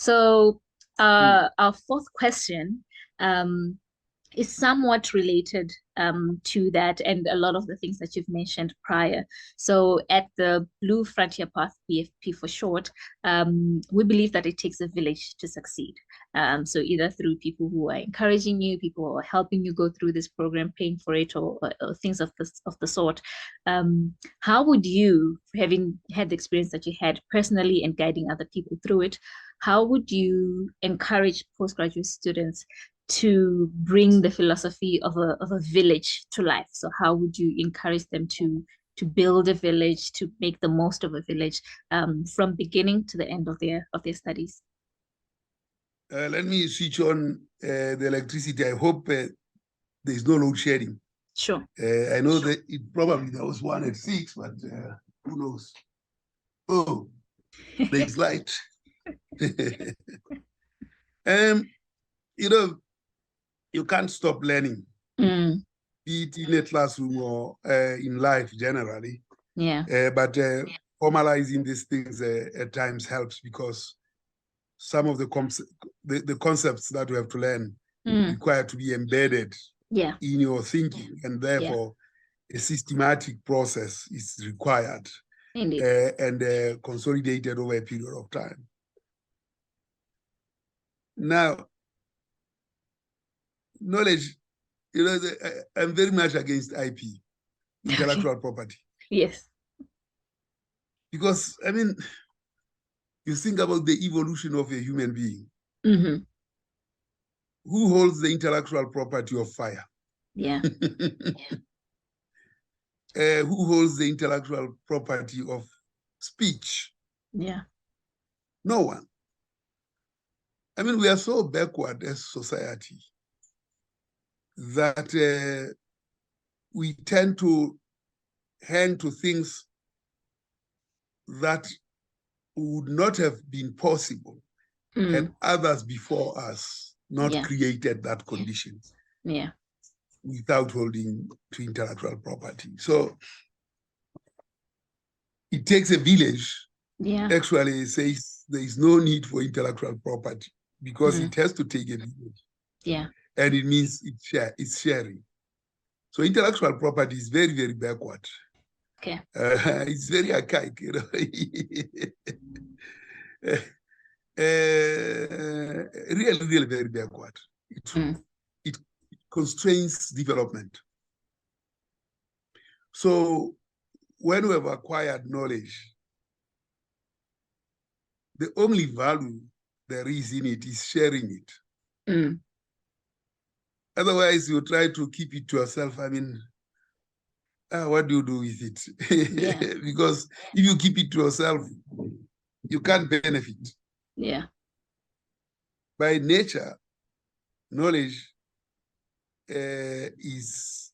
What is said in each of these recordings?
So Mm. our fourth question is somewhat related to that and a lot of the things that you've mentioned prior. So at the Blue Frontier Path, BFP for short, we believe that it takes a village to succeed. So either through people who are encouraging you, people who are helping you go through this program, paying for it, or things of the sort. How would you, having had the experience that you had personally and guiding other people through it, how would you encourage postgraduate students to bring the philosophy of a village to life? So how would you encourage them to build a village, to make the most of a village, from beginning to the end of their studies? Let me switch on the electricity. I hope there's no load shedding. Sure. I know that there was one at 6, but who knows? Oh, there's light. You know, you can't stop learning, Mm, be it in a classroom or in life generally. yeah. But formalizing these things at times helps, because some of the concepts that we have to learn require to be embedded Yeah. in your thinking, and Yeah. therefore a systematic process is required Indeed. and consolidated over a period of time. Now, knowledge, I'm very much against IP, intellectual property. Yes. Because, I mean, you think about the evolution of a human being. Mm-hmm. Who holds the intellectual property of fire? Yeah. Who holds the intellectual property of speech? Yeah. No one. I mean, we are so backward as society that we tend to hang to things that would not have been possible had others before us not Yeah. created that condition Yeah. without holding to intellectual property. So it takes a village. Yeah. Actually, says there is no need for intellectual property, because it has to take a village. Yeah. And it means it's sharing. So intellectual property is very, very backward. Okay. It's very archaic, really, really very backward. It constrains development. So when we have acquired knowledge, the only value there is in it is sharing it. Otherwise, you try to keep it to yourself. I mean, what do you do with it? Yeah. Because if you keep it to yourself, you can't benefit. Yeah. By nature, knowledge is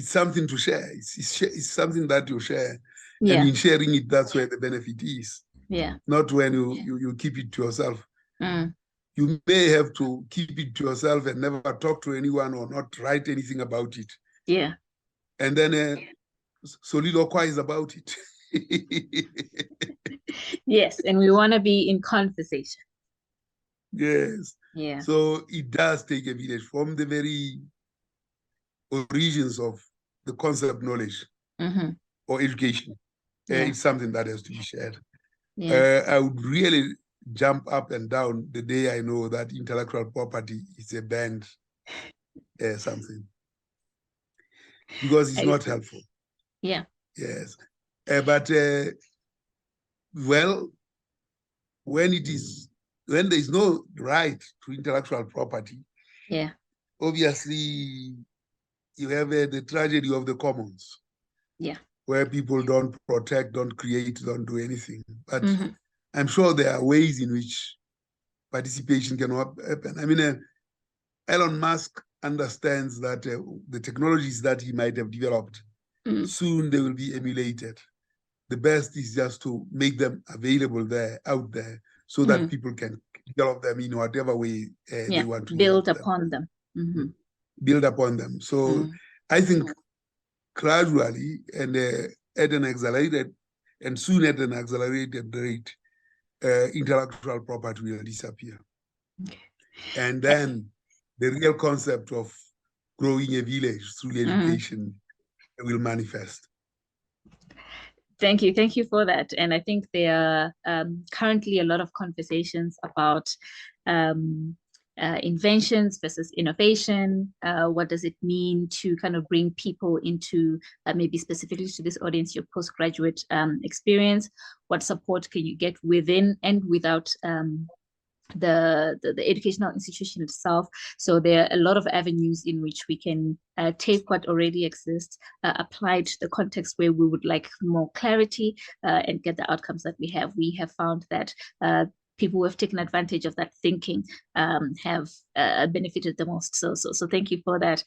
something to share. It's something that you share. Yeah. And in sharing it, that's where the benefit is. Yeah. Not when you keep it to yourself. You may have to keep it to yourself and never talk to anyone or not write anything about it. Yeah. And then soliloquize about it. Yes. And we want to be in conversation. Yes. Yeah. So it does take a village from the very origins of the concept knowledge or education. Yeah. It's something that has to be shared. Yeah. I would really jump up and down the day I know that intellectual property is a banned something, because it's not helpful. Yeah. Yes. But well, when there is no right to intellectual property, yeah, obviously you have the tragedy of the commons. Yeah. Where people don't protect, don't create, don't do anything. But I'm sure there are ways in which participation can happen. I mean, Elon Musk understands that the technologies that he might have developed, soon they will be emulated. The best is just to make them available out there, so that people can develop them in whatever way they want to build upon them. Build upon them. So I think gradually and at an accelerated and soon at an accelerated rate, intellectual property will disappear. Okay. And then the real concept of growing a village through education will manifest. Thank you. Thank you for that. And I think there are currently a lot of conversations about inventions versus innovation. What does it mean to kind of bring people into, maybe specifically to this audience, your postgraduate experience? What support can you get within and without the educational institution itself? So there are a lot of avenues in which we can take what already exists, apply to the context where we would like more clarity, and get the outcomes that we have. We have found that people who have taken advantage of that thinking have benefited the most. So thank you for that.